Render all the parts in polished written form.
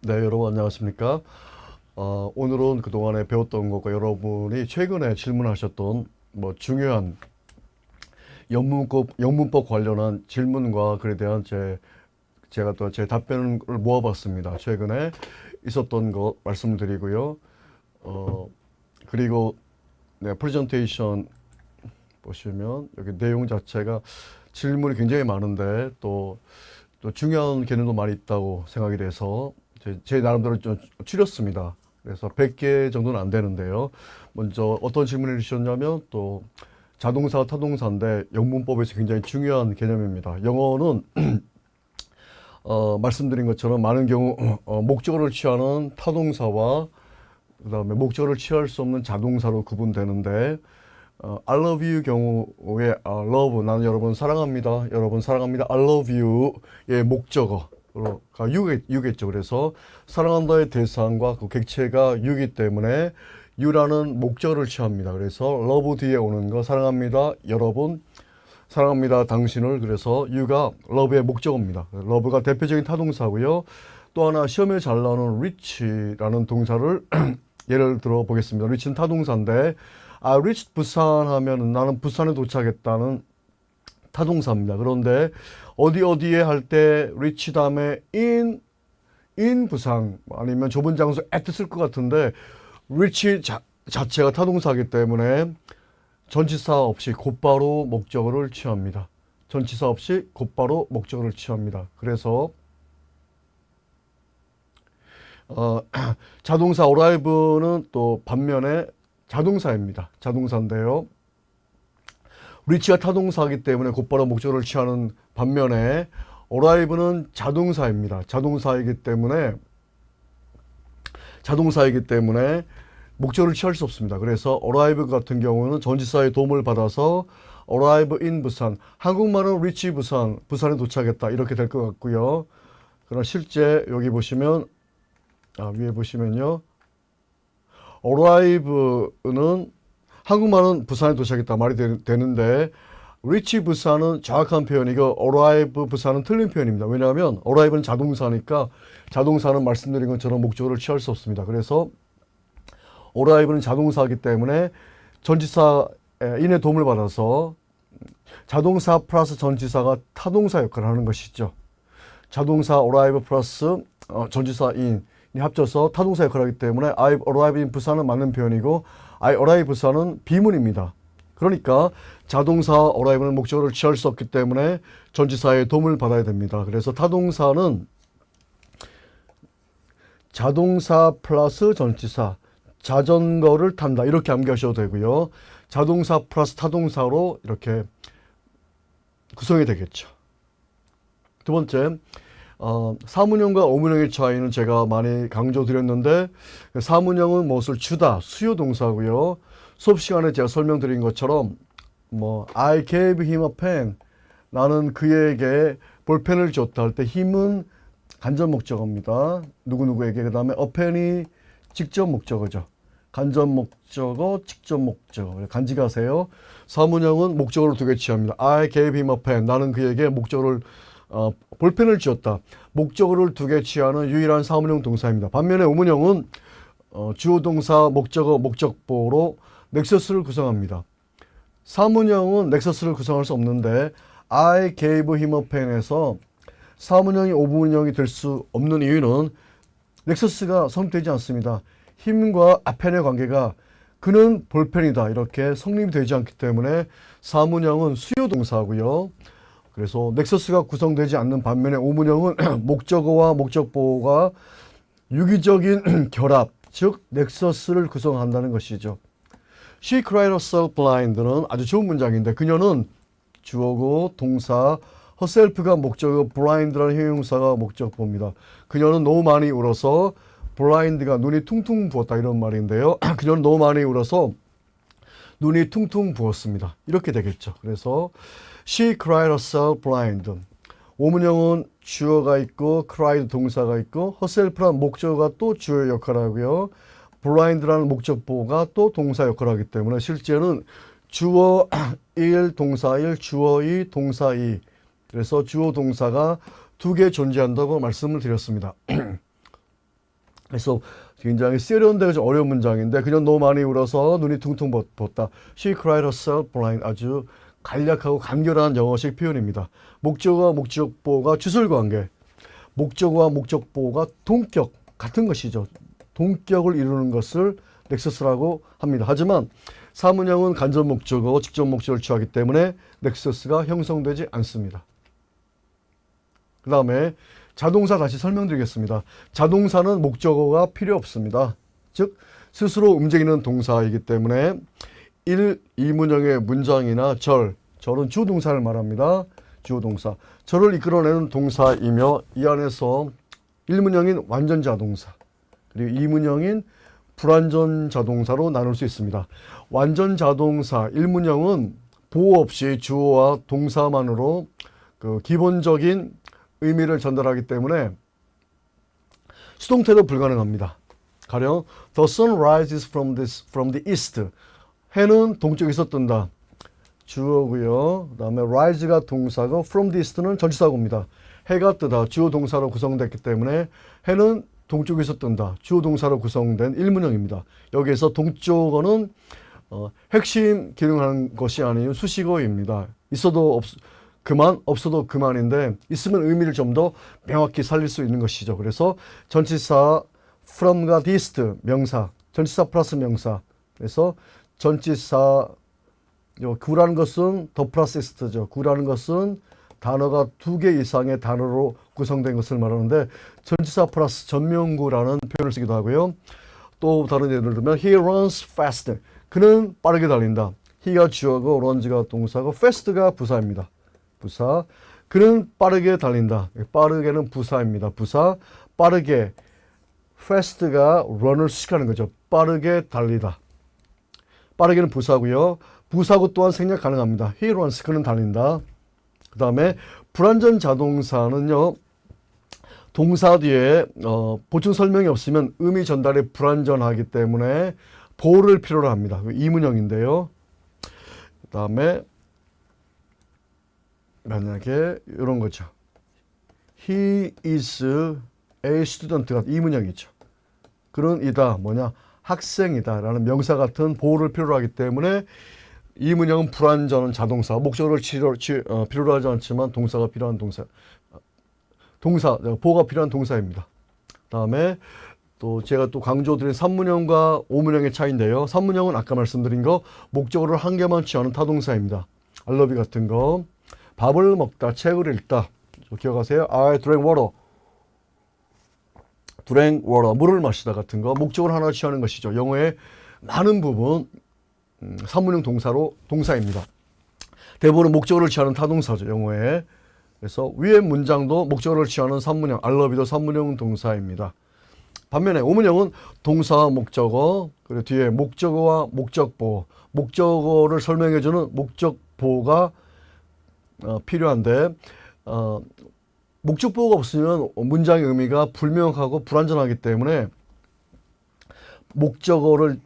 네, 여러분 안녕하십니까? 오늘은 그동안에 배웠던 것과 여러분이 최근에 질문하셨던 중요한 영문법 관련한 질문과 그에 대한 제가 또 제 답변을 모아봤습니다. 최근에 있었던 것 말씀드리고요. 그리고 네, 프레젠테이션 보시면 여기 내용 자체가 질문이 굉장히 많은데 또 중요한 개념도 많이 있다고 생각이 돼서 제 나름대로 좀 추렸습니다. 그래서 100개 정도는 안 되는데요. 먼저 어떤 질문을 주셨냐면 또 자동사, 타동사인데 영문법에서 굉장히 중요한 개념입니다. 영어는 말씀드린 것처럼 많은 경우 목적어를 취하는 타동사와 그다음에 목적어를 취할 수 없는 자동사로 구분되는데 I love you 경우에 love 나는 여러분 사랑합니다. 여러분 사랑합니다. I love you의 목적어가 you겠죠. 그래서 사랑한다의 대상과 그 객체가 you이기 때문에 you라는 목적어를 취합니다. 그래서 love 뒤에 오는 거 사랑합니다. 여러분 사랑합니다. 당신을. 그래서 you가 love의 목적어입니다. love가 대표적인 타동사고요. 또 하나 시험에 잘 나오는 reach라는 동사를 예를 들어 보겠습니다. reach는 타동사인데 reached 부산 하면 나는 부산에 도착했다는 타동사입니다. 그런데 어디에 할 때 reach 다음에 in 부산 아니면 좁은 장소 at 쓸 것 같은데 reach 자체가 타동사이기 때문에 전치사 없이 곧바로 목적어를 취합니다. 전치사 없이 곧바로 목적어를 취합니다. 그래서 자동사 arrive는 또 반면에 자동사입니다. 자동사인데요. reach가 타동사이기 때문에 곧바로 목적어를 취하는 반면에 arrive는 자동사입니다. 자동사이기 때문에 목적어를 취할 수 없습니다. 그래서 arrive 같은 경우는 전치사의 도움을 받아서 arrive in 부산, 한국말은 reach 부산, 부산에 도착했다 이렇게 될 것 같고요. 그러나 실제 여기 보시면 위에 보시면요. arrive는 한국말은 부산에 도착했다 말이 되는데 reach 부산은 정확한 표현이고 arrive 부산은 틀린 표현입니다. 왜냐하면 arrive는 자동사니까 자동사는 말씀드린 것처럼 목적어를 취할 수 없습니다. 그래서 arrive는 자동사이기 때문에 전치사 in의 도움을 받아서 자동사 플러스 전치사가 타동사 역할을 하는 것이죠. 자동사 arrive 플러스 전치사 in 이 합쳐서 타동사 역할을 하기 때문에 I arrive in 부산은 맞는 표현이고 I arrive 부산은 비문입니다. 그러니까 자동사 arrive는 목적어를 취할 수 없기 때문에 전치사의 도움을 받아야 됩니다. 그래서 타동사는 자동사 플러스 전치사, 자전거를 탄다 이렇게 암기하셔도 되고요. 자동사 플러스 타동사로 이렇게 구성이 되겠죠. 두 번째, 사문형과 어문형의 차이는 제가 많이 강조드렸는데 사문형은 무엇을 주다, 수요 동사고요. 수업 시간에 제가 설명드린 것처럼 I gave him a pen, 나는 그에게 볼펜을 줬다 할 때 him은 간접 목적어입니다. 누구누구에게. 그 다음에 a pen이 직접 목적어죠. 간접 목적어, 직접 목적어. 간직하세요. 사문형은 목적어를 두 개 취합니다. I gave him a pen, 나는 그에게 목적어를 볼펜을 쥐었다. 목적어를 두 개 취하는 유일한 사문형 동사입니다. 반면에 어문형은 주어 동사 목적어 목적보로 넥서스를 구성합니다. 사문형은 넥서스를 구성할 수 없는데 I gave him a pen에서 사문형이 어문형이 될 수 없는 이유는 넥서스가 성립되지 않습니다. 힘과 pen의 관계가 그는 볼펜이다 이렇게 성립이 되지 않기 때문에 사문형은 수요 동사고요. 그래서 넥서스가 구성되지 않는 반면에 어문형은 목적어와 목적보호가 유기적인 결합, 즉 넥서스를 구성한다는 것이죠. She cried herself blind는 아주 좋은 문장인데 그녀는 주어고 동사, herself가 목적어, blind라는 형용사가 목적보입니다. 그녀는 너무 많이 울어서 blind가 눈이 퉁퉁 부었다 이런 말인데요. 그녀는 너무 많이 울어서 눈이 퉁퉁 부었습니다. 이렇게 되겠죠. 그래서 She cried herself blind. 오문형은 주어가 있고 cried 동사가 있고 herself란 목적어가 또 주어 역할을 하고요. blind라는 목적보가 또 동사 역할을 하기 때문에 실제는 주어 1, 동사 1, 주어 2, 동사 2. 그래서 주어 동사가 두 개 존재한다고 말씀을 드렸습니다. 그래서 굉장히 세련되고 좀 어려운 문장인데 그냥 너무 많이 울어서 눈이 퉁퉁 부었다. She cried herself blind. 아주 간략하고 간결한 영어식 표현입니다. 목적어와 목적보가 주술관계, 목적어와 목적보가 동격 같은 것이죠. 동격을 이루는 것을 넥서스라고 합니다. 하지만 사문형은 간접 목적어, 직접 목적어를 취하기 때문에 넥서스가 형성되지 않습니다. 그 다음에 자동사 다시 설명드리겠습니다. 자동사는 목적어가 필요 없습니다. 즉 스스로 움직이는 동사이기 때문에 1, 2문형의 문장이나 절은 주동사를 말합니다. 주동사. 절을 이끌어내는 동사이며 이 안에서 1문형인 완전자동사 그리고 2문형인 불완전자동사로 나눌 수 있습니다. 완전자동사 1문형은 보호 없이 주어와 동사만으로 그 기본적인 의미를 전달하기 때문에 수동태도 불가능합니다. 가령 The sun rises from the east. 해는 동쪽에서 뜬다. 주어고요. 그 다음에 rise가 동사고 from the east는 전치사고입니다. 해가 뜨다. 주어 동사로 구성됐기 때문에 해는 동쪽에서 뜬다. 주어 동사로 구성된 1문형입니다. 여기에서 동쪽어는 핵심 기능하는 것이 아닌 수식어입니다. 있어도 그만, 없어도 그만인데 있으면 의미를 좀 더 명확히 살릴 수 있는 것이죠. 그래서 전치사 from과 this 명사, 전치사 플러스 명사. 그래서 전치사 구라는 것은 더 플러스 이스트죠. 구라는 것은 단어가 2개 이상의 단어로 구성된 것을 말하는데 전치사 플러스 전명구라는 표현을 쓰기도 하고요. 또 다른 예를 들면 he runs fast. 그는 빠르게 달린다. he가 주어고 runs가 동사고 fast가 부사입니다. 부사. 그는 빠르게 달린다. 빠르게는 부사입니다. 부사. 빠르게. fast가 run을 수식하는 거죠. 빠르게 달리다. 빠르게는 부사고요. 부사고 또한 생략 가능합니다. he runs. 그는 달린다. 그 다음에 불완전 자동사는요. 동사 뒤에 보충 설명이 없으면 의미 전달이 불완전하기 때문에 보호를 필요로 합니다. 이문형인데요. 그 다음에 만약에 이런 거죠. He is a student가 이문형이죠. 그는 이다 뭐냐 학생이다 라는 명사 같은 보호를 필요로 하기 때문에 이문형은 불완전 자동사 목적어를 필요로 하지 않지만 동사가 필요한 보호가 필요한 동사입니다. 다음에 또 제가 또 강조드린 3문형과 5문형의 차이인데요. 3문형은 아까 말씀드린 거 목적어를 한 개만 취하는 타동사입니다. I love you 같은 거. 밥을 먹다, 책을 읽다. 기억하세요? I drank water. drank water. 물을 마시다 같은 거. 목적어를 하나 취하는 것이죠. 영어의 많은 부분 3문형 동사입니다. 대부분은 목적어를 취하는 타동사죠. 영어에. 그래서 위의 문장도 목적어를 취하는 3문형, I love you도 3문형 동사입니다. 반면에 5문형은 동사와 목적어, 그리고 뒤에 목적어와 목적보, 목적어를 설명해주는 목적보가 필요한데 목적보가 없으면 문장의 의미가 불명확하고 불완전하기 때문에 목적어를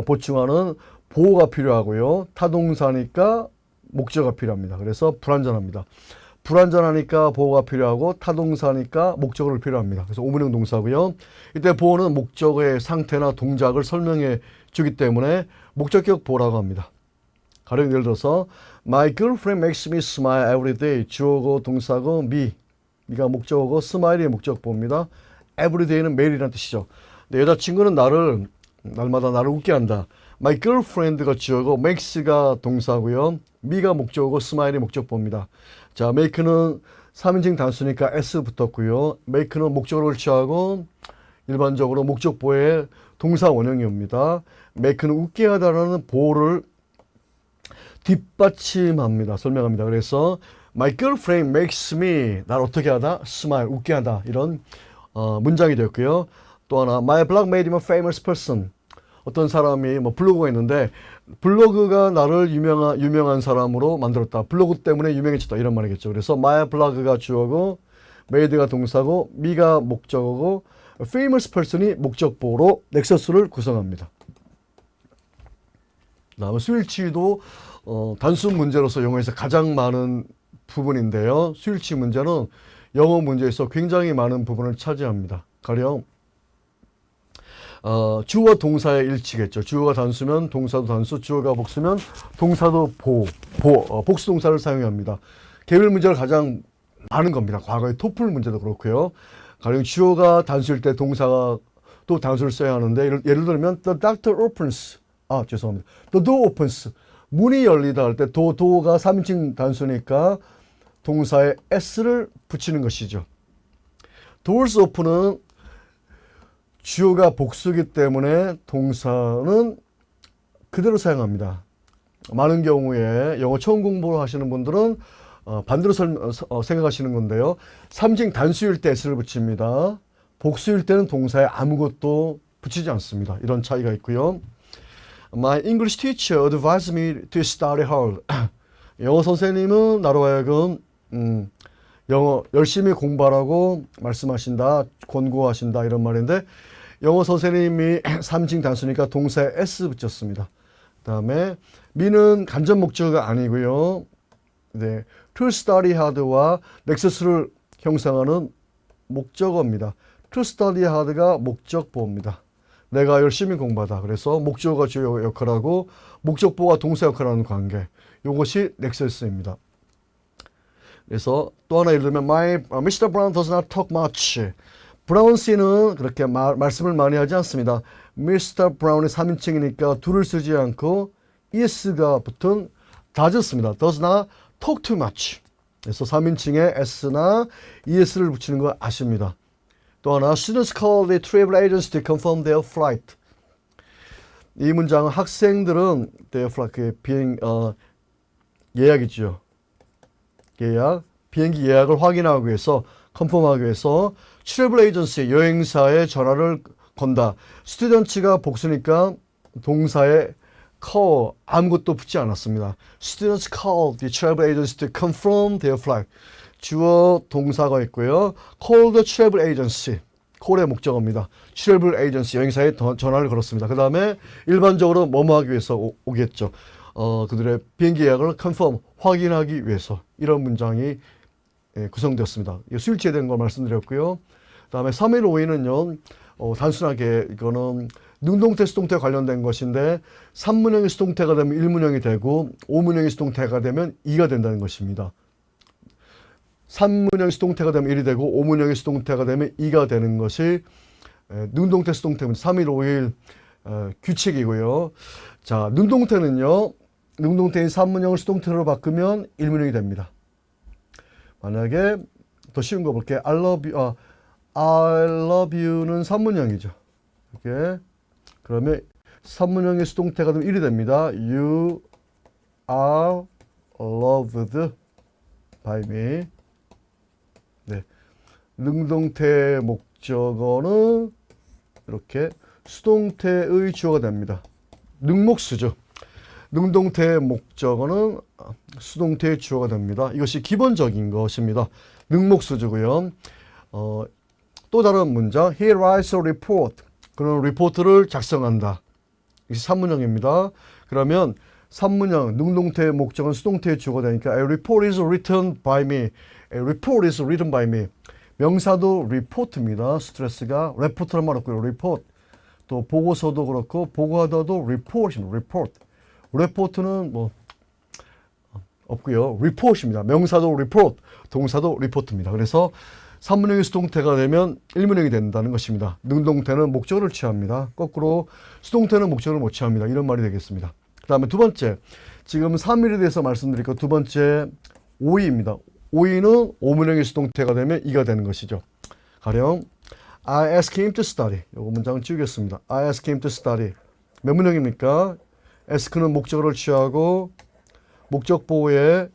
보충하는 보호가 필요하고요. 타동사니까 목적어가 필요합니다. 그래서 불완전합니다. 불완전하니까 보호가 필요하고 타동사니까 목적어를 필요합니다. 그래서 5문형 동사고요. 이때 보호는 목적어의 상태나 동작을 설명해 주기 때문에 목적격 보호라고 합니다. 가령 예를 들어서 My girlfriend makes me smile every day. 주어고 동사고 미가 목적어고 스마일이 목적보입니다. every day는 매일이라는 뜻이죠. 근데 여자친구는 날마다 나를 웃게 한다. My girlfriend가 주어고 makes가 동사고요. me가 목적어고 스마일이 목적보입니다. 자, make는 3인칭 단수니까 s 붙었고요. make는 목적어를 취하고 일반적으로 목적보의 동사 원형이 옵니다. make는 웃게 하다라는 보호를 뒷받침합니다. 설명합니다. 그래서 My girlfriend makes me 날 어떻게 하다? smile, 웃게 하다. 이런 문장이 되었고요. 또 하나 My blog made him a famous person. 어떤 사람이 블로그가 있는데 블로그가 나를 유명한 사람으로 만들었다. 블로그 때문에 유명해졌다. 이런 말이겠죠. 그래서 my blog가 주어고 made가 동사고 me가 목적어고 famous person이 목적보로 넥서스를 구성합니다. 다음에 수일치도 단순 문제로서 영어에서 가장 많은 부분인데요. 수일치 문제는 영어 문제에서 굉장히 많은 부분을 차지합니다. 가령 주어 동사의 일치겠죠. 주어가 단수면 동사도 단수, 주어가 복수면 동사도 복수 동사를 사용합니다. 개별 문제를 가장 많은 겁니다. 과거의 토플 문제도 그렇고요. 가령 주어가 단수일 때 동사가 또 단수를 써야 하는데 예를 들면 the doctor opens 죄송합니다. the door opens 문이 열리다 할 때 도가 3인칭 단수니까 동사에 s를 붙이는 것이죠. doors open은 주어가 복수기 때문에 동사는 그대로 사용합니다. 많은 경우에 영어 처음 공부를 하시는 분들은 반대로 생각하시는 건데요. 3인칭 단수일 때 s를 붙입니다. 복수일 때는 동사에 아무것도 붙이지 않습니다. 이런 차이가 있고요. My English teacher advised me to study hard. 영어 선생님은 나로 하여금 영어 열심히 공부하라고 말씀하신다, 권고하신다 이런 말인데 영어 선생님이 3인칭 단수니까 동사에 s 붙였습니다. 그 다음에 me는 간접 목적어가 아니고요. 네, to study hard와 넥서스를 형성하는 목적어입니다. to study hard가 목적보입니다. 내가 열심히 공부하다. 그래서 목적어가 주요 역할하고 목적보가 동사 역할하는 관계. 이것이 넥서스입니다. 그래서 또 하나 예를 들면 Mr. Brown does not talk much. 브라운 씨는 그렇게 말씀을 많이 하지 않습니다. Mr. Brown이 3인칭이니까 do를 쓰지 않고 is가 붙은 does 씁니다. does not talk too much. 그래서 3인칭에 s나 es를 붙이는 거 아십니다. 또 하나 Students call the travel agency to confirm their flight. 이 문장은 학생들은 their flight, 비행 예약이죠. 예약, 비행기 예약을 확인하기 위해서 컨펌하기 위해서 트래블 에이전시 여행사에 전화를 건다. 스튜던츠가 복수니까 동사에 call 아무것도 붙지 않았습니다. Students called the travel agency to confirm their flight. 주어 동사가 있고요. call the travel agency. call의 목적어입니다. travel agency 여행사에 전화를 걸었습니다. 그 다음에 일반적으로 뭐뭐 하기 위해서 오겠죠. 그들의 비행기 예약을 confirm 확인하기 위해서 이런 문장이 구성되었습니다. 수일치에 대한 걸 말씀드렸고요. 그 다음에 3일 5일은요. 단순하게 이거는 능동태 수동태 관련된 것인데 3문형이 수동태가 되면 1문형이 되고 5문형이 수동태가 되면 2가 된다는 것입니다. 3문형이 수동태가 되면 1이 되고 5문형이 수동태가 되면 2가 되는 것이 능동태 수동태입니다. 3일 5일 규칙이고요. 자, 능동태는요. 능동태인 3문형을 수동태로 바꾸면 1문형이 됩니다. 만약에 더 쉬운 거 볼게요. I love you는 3문형이죠. 이렇게 그러면 3문형의 수동태가 되면 1이 됩니다. You are loved by me. 네. 능동태 목적어는 이렇게 수동태의 주어가 됩니다. 능목수죠. 능동태 목적어는 수동태의 주어가 됩니다. 이것이 기본적인 것입니다. 능목수주고요. 또 다른 문장, he writes a report. 그는 리포트를 작성한다. 이것이 3문형입니다. 그러면 3문형, 능동태의 목적은 수동태의 주어가 되니까 a report is written by me. A report is written by me. 명사도 report입니다. 스트레스가 report란 말 없고요. report. 또 보고서도 그렇고 보고하다도 report입니다. report. report는 뭐 없고요. report입니다. 명사도 report, 동사도 report입니다. 그래서 3문형이 수동태가 되면 1문형이 된다는 것입니다. 능동태는 목적어를 취합니다. 거꾸로 수동태는 목적어를 못 취합니다. 이런 말이 되겠습니다. 그 다음에 두 번째, 지금 3일에 대해서 말씀드리고 두 번째 5위입니다. 5위는 5문형이 수동태가 되면 2가 되는 것이죠. 가령 I asked him to study. 이거 문장을 지우겠습니다. I asked him to study. 몇 문형입니까? ask는 목적어를 취하고 목적보호에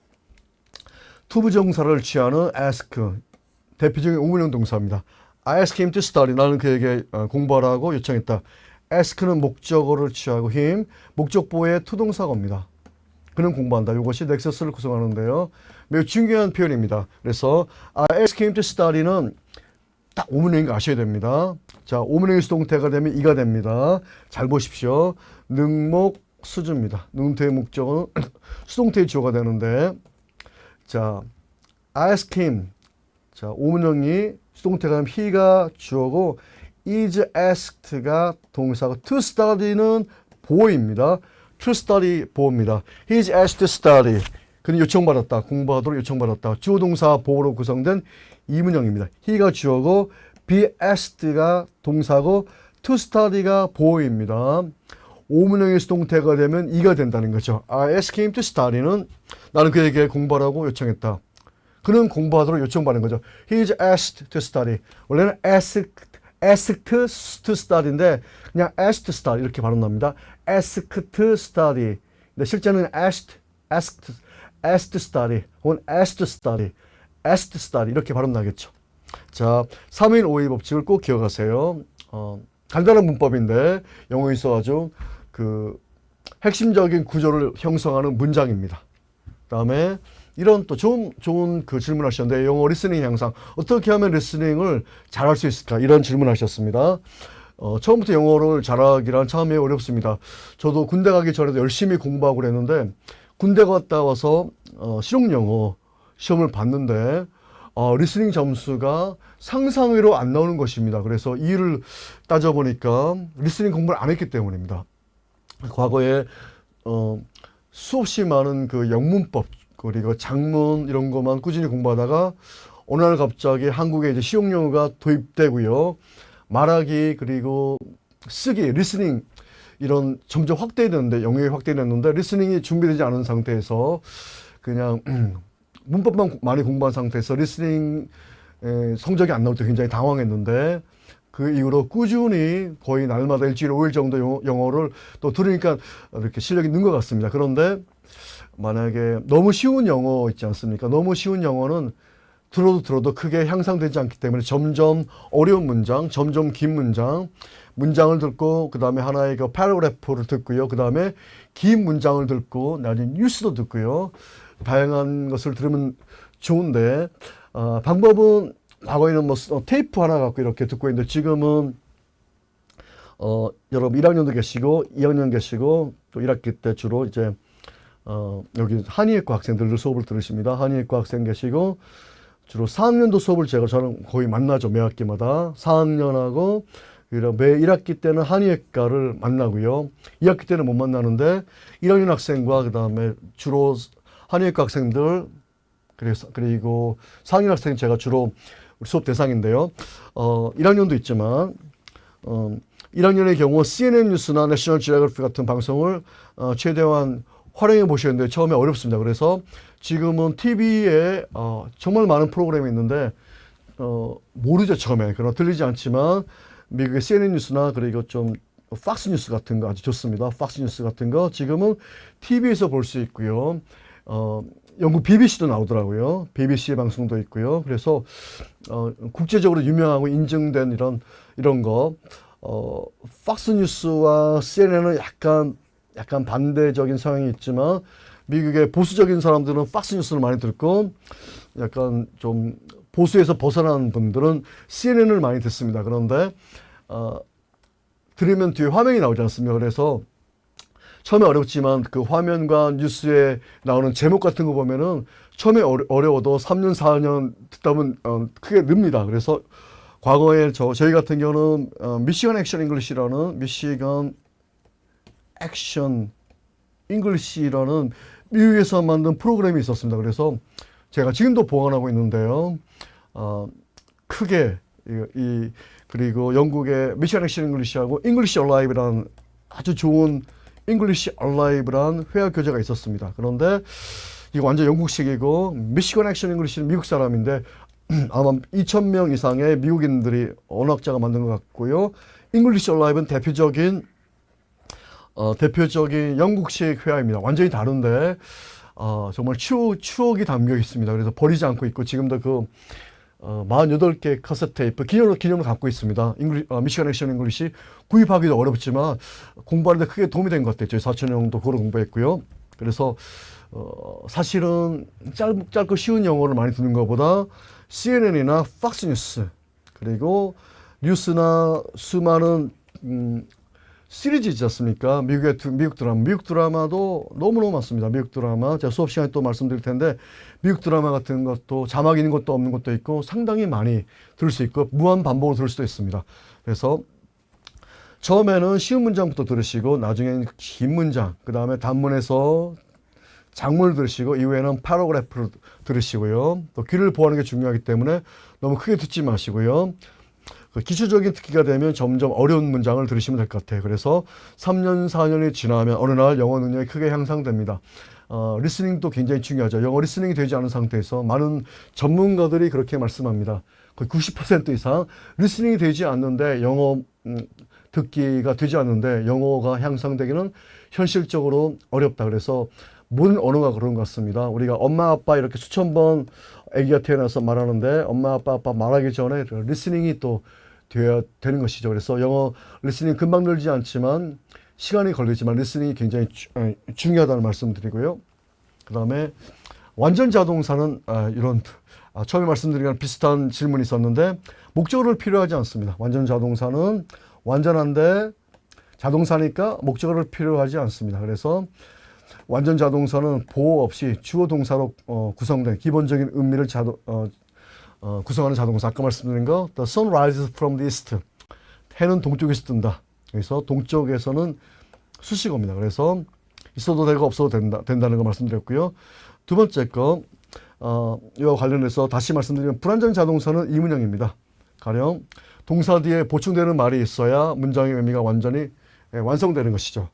투부정사를 취하는 ask. 대표적인 5문형 동사입니다. I asked him to study. 나는 그에게 공부하라고 요청했다. ask는 목적어를 취하고 him, 목적보호의 투동사어입니다. 그는 공부한다. 이것이 넥서스를 구성하는데요. 매우 중요한 표현입니다. 그래서 I asked him to study는 딱 5문형인 거 아셔야 됩니다. 자, 5문형의 수동태가 되면 2가 됩니다. 잘 보십시오. 능목 수주입니다. 능동태의 목적은 수동태의 주어가 되는데, 자, I asked him. 자, 5문형이 수동태가 되면 he가 주어고 is asked가 동사고 to study는 보호입니다. to study 보호입니다. He is asked to study. 그는 요청받았다. 공부하도록 요청받았다. 주어 동사 보호로 구성된 이문형입니다. he가 주어고 be asked가 동사고 to study가 보호입니다. 오문형의 수동태가 되면 이가 된다는 거죠. I asked him to study는 나는 그에게 공부하라고 요청했다. 그는 공부하도록 요청받는 거죠. He is asked to study. 원래는 asked to study인데 그냥 asked to study 이렇게 발음납니다. asked to study. 근데 실제는 asked to study 혹은 asked to study 이렇게 발음나겠죠. 자, 3인 5의 법칙을 꼭 기억하세요. 간단한 문법인데 영어에 있어 아주 그 핵심적인 구조를 형성하는 문장입니다. 그다음에 이런 또 좋은 그 질문하셨는데 영어 리스닝 향상 어떻게 하면 리스닝을 잘할 수 있을까 이런 질문하셨습니다. 처음부터 영어를 잘하기란 참 어렵습니다. 저도 군대 가기 전에도 열심히 공부하고 그랬는데 군대 갔다 와서 실용 영어 시험을 봤는데 리스닝 점수가 상상외로 안 나오는 것입니다. 그래서 이유를 따져보니까 리스닝 공부를 안 했기 때문입니다. 과거에 수없이 많은 그 영문법 그리고 작문 이런 것만 꾸준히 공부하다가 어느 날 갑자기 한국에 이제 실용 영어가 도입되고요. 말하기 그리고 쓰기, 리스닝 이런 점점 확대되는데 영역이 확대됐는데 리스닝이 준비되지 않은 상태에서 그냥 문법만 많이 공부한 상태에서 리스닝 성적이 안 나올 때 굉장히 당황했는데 그 이후로 꾸준히 거의 날마다 일주일에 5일 정도 영어를 또 들으니까 이렇게 실력이 는 것 같습니다. 그런데 만약에 너무 쉬운 영어 있지 않습니까? 너무 쉬운 영어는 들어도 크게 향상되지 않기 때문에 점점 어려운 문장, 점점 긴 문장을 듣고 그 다음에 하나의 그 패러그래프를 듣고요. 그 다음에 긴 문장을 듣고 나중에 뉴스도 듣고요. 다양한 것을 들으면 좋은데 방법은 과거에는 뭐 테이프 하나 갖고 이렇게 듣고 있는데 지금은 여러분 1학년도 계시고 2학년 계시고 또 1학기 때 주로 이제 여기 한의학과 학생들 수업을 들으십니다. 한의학과 학생 계시고 주로 4학년도 수업을 저는 거의 만나죠. 매 학기마다 4학년하고 매 1학기 때는 한의학과를 만나고요. 2학기 때는 못 만나는데 1학년 학생과 그 다음에 주로 한의학과 학생들 그리고 4학년 학생 제가 주로 수업 대상인데요. 1학년도 있지만 1학년의 경우 CNN 뉴스나 내셔널 지오그래피 같은 방송을 최대한 활용해 보시는데 처음에 어렵습니다. 그래서 지금은 TV에 정말 많은 프로그램이 있는데 모르죠 처음에. 그러나 들리지 않지만 미국의 CNN 뉴스나 그리고 좀 팍스 뉴스 같은 거 아주 좋습니다. 팍스 뉴스 같은 거 지금은 TV에서 볼 수 있고요. 영국 BBC도 나오더라고요. BBC 방송도 있고요. 그래서 국제적으로 유명하고 인증된 이런 거 팍스 뉴스와 CNN은 약간 반대적인 성향이 있지만 미국의 보수적인 사람들은 팍스 뉴스를 많이 듣고 약간 좀 보수에서 벗어난 분들은 CNN을 많이 듣습니다. 그런데 들으면 뒤에 화면이 나오지 않습니까? 그래서 처음에 어렵지만 그 화면과 뉴스에 나오는 제목 같은 거 보면은 처음에 어려워도 3년, 4년 듣다 보면 크게 늡니다. 그래서 과거에 저희 같은 경우는 미시건 액션 잉글리시라는 미국에서 만든 프로그램이 있었습니다. 그래서 제가 지금도 보관하고 있는데요. 크게 그리고 영국의 미시건 액션 잉글리시하고 잉글리시 얼라이브라는 아주 좋은 잉글리시 얼라이브란 회화 교재가 있었습니다. 그런데 이거 완전 영국식이고 미시건 액션 잉글리시는 미국 사람인데 아마 2,000명 이상의 미국인들이 언어학자가 만든 것 같고요. 잉글리시 얼라이브는 대표적인 영국식 회화입니다. 완전히 다른데 정말 추억이 담겨 있습니다. 그래서 버리지 않고 있고 지금도 그 48개 카세트 테이프 기념을 갖고 있습니다. 미시건 액션 잉글리시 구입하기도 어렵지만 공부하는데 크게 도움이 된 것 같아요. 저희 사촌 형도 그걸 공부했고요. 그래서 사실은 짧고 쉬운 영어를 많이 듣는 것보다 CNN이나 팍스 뉴스 그리고 뉴스나 수많은 시리즈 있지 않습니까? 미국 드라마도 너무너무 많습니다. 미국 드라마. 제가 수업 시간에 또 말씀드릴 텐데, 미국 드라마 같은 것도 자막 있는 것도 없는 것도 있고, 상당히 많이 들을 수 있고, 무한 반복으로 들을 수도 있습니다. 그래서, 처음에는 쉬운 문장부터 들으시고, 나중에는 긴 문장, 그 다음에 단문에서 장문을 들으시고, 이후에는 파라그래프를 들으시고요. 또 귀를 보호하는 게 중요하기 때문에 너무 크게 듣지 마시고요. 기초적인 듣기가 되면 점점 어려운 문장을 들으시면 될 것 같아요. 그래서 3년, 4년이 지나면 어느 날 영어 능력이 크게 향상됩니다. 리스닝도 굉장히 중요하죠. 영어 리스닝이 되지 않은 상태에서 많은 전문가들이 그렇게 말씀합니다. 거의 90% 이상 리스닝이 되지 않는데 영어 듣기가 되지 않는데 영어가 향상되기는 현실적으로 어렵다. 그래서 모든 언어가 그런 것 같습니다. 우리가 엄마 아빠 이렇게 수천 번 아기가 태어나서 말하는데 엄마 아빠 말하기 전에 리스닝이 또 되어야 되는 것이죠. 그래서 영어 리스닝 금방 늘지 않지만 시간이 걸리지만 리스닝이 굉장히 중요하다는 말씀 드리고요. 그 다음에 완전 자동사는 처음에 말씀드린 거랑 비슷한 질문이 있었는데 목적어를 필요하지 않습니다. 완전 자동사는 완전한데 자동사니까 목적어를 필요하지 않습니다. 그래서 완전 자동사는 보호 없이 주어 동사로 구성된 기본적인 의미를 구성하는 자동사. 아까 말씀드린 거 The sun rises from the east. 해는 동쪽에서 뜬다. 그래서 동쪽에서는 수식어입니다. 그래서 있어도 되고 없어도 된다는 거 말씀드렸고요. 두 번째 거 이와 관련해서 다시 말씀드리면 불완전 자동사는 이문형입니다. 가령 동사 뒤에 보충되는 말이 있어야 문장의 의미가 완전히 완성되는 것이죠.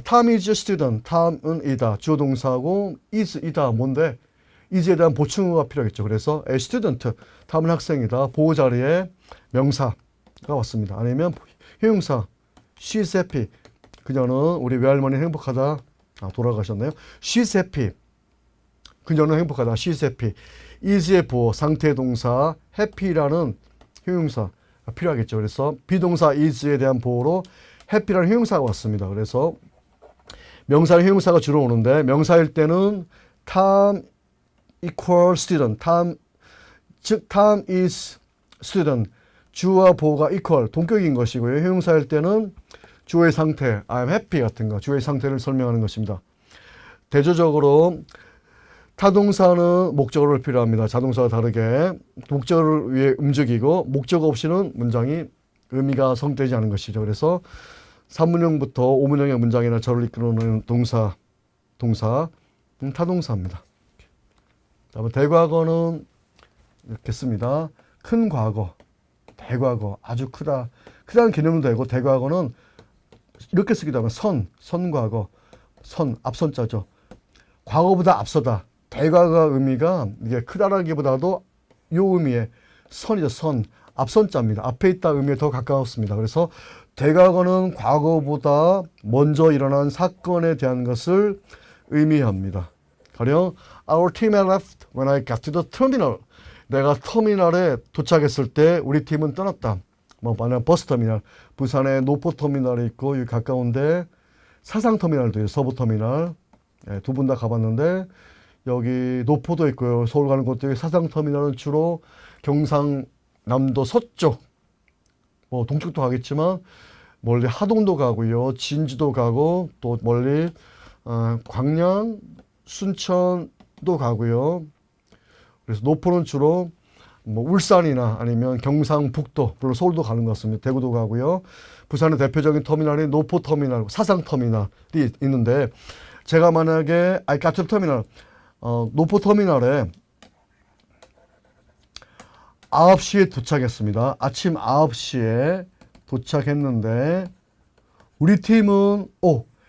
Tom is a student. Tom은 이다. 주어 동사하고 is 이다. 뭔데? is에 대한 보충어가 필요하겠죠. 그래서 a student. Tom은 학생이다. 보호 자리에 명사가 왔습니다. 아니면 형용사 she's happy. 그녀는 우리 외할머니는 행복하다. 돌아가셨네요. she's happy. 그녀는 행복하다. she's happy. is의 보호 상태 동사 happy라는 형용사가 필요하겠죠. 그래서 비동사 is에 대한 보호로 happy라는 형용사가 왔습니다. 그래서 명사는 형용사가 주로 오는데 명사일 때는 Tom equal student. 즉 Tom is student. 주어와 보호가 equal, 동격인 것이고요. 형용사일 때는 주어의 상태, I'm happy 같은 거, 주어의 상태를 설명하는 것입니다. 대조적으로 타동사는 목적어를 필요합니다. 자동사와 다르게 목적어를 위해 움직이고 목적어 없이는 문장이 의미가 성되지 않은 것이죠. 그래서 3문형부터 5문형의 문장이나 절을 이끌어내는 동사 타동사입니다. 다음에 대과거는 이렇게 씁니다. 큰 과거, 대과거, 아주 크다는 개념도 되고 대과거는 이렇게 쓰기도 하면 선과거, 앞선자죠. 과거보다 앞서다. 대과거 의미가 이게 크다라기보다도 이 의미의 선이죠. 앞선자입니다. 앞에 있다 의미에 더 가까웠습니다. 그래서 대과거는 과거보다 먼저 일어난 사건에 대한 것을 의미합니다. 가령 Our team had left when I got to the terminal. 내가 터미널에 도착했을 때 우리 팀은 떠났다. 만약 버스터미널, 부산에 노포터미널이 있고 여기 가까운데 사상터미널도 있어요. 서부터미널. 두 분 다 가봤는데 여기 노포도 있고요. 서울 가는 곳도 사상터미널은 주로 경상남도 서쪽, 동쪽도 가겠지만 멀리 하동도 가고요. 진주도 가고 또 멀리 광양, 순천도 가고요. 그래서 노포는 주로 울산이나 아니면 경상북도, 물론 서울도 가는 것 같습니다. 대구도 가고요. 부산의 대표적인 터미널이 노포터미널, 사상터미널이 있는데 제가 만약에 가투터미널, 노포터미널에 9시에 도착했습니다. 아침 9시에 도착했는데 우리 팀은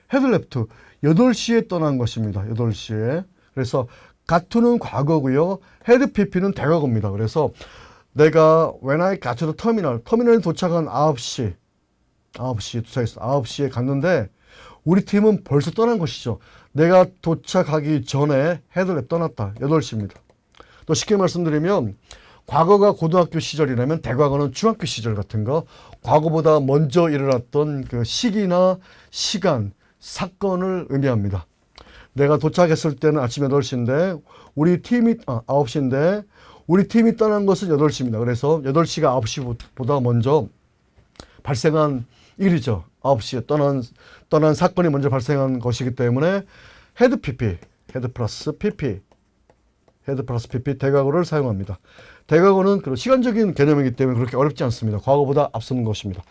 헤드랩트 8시에 떠난 것입니다. 8시에. 그래서 가투는 과거고요. 헤드 PP는 대과거입니다. 그래서 내가 when I got to the terminal, 터미널에 도착한 9시에 도착했어. 9시에 갔는데 우리 팀은 벌써 떠난 것이죠. 내가 도착하기 전에 헤드랩 떠났다. 8시입니다. 또 쉽게 말씀드리면 과거가 고등학교 시절이라면 대과거는 중학교 시절 같은 거, 과거보다 먼저 일어났던 그 시기나 시간, 사건을 의미합니다. 내가 도착했을 때는 아침 8시인데 우리 팀이 9시인데 우리 팀이 떠난 것은 8시입니다. 그래서 8시가 9시보다 먼저 발생한 일이죠. 9시에 떠난 사건이 먼저 발생한 것이기 때문에 헤드 PP, 헤드 플러스 PP, 헤드 플러스 PP 대과거를 사용합니다. 대과거는 시간적인 개념이기 때문에 그렇게 어렵지 않습니다. 과거보다 앞서는 것입니다.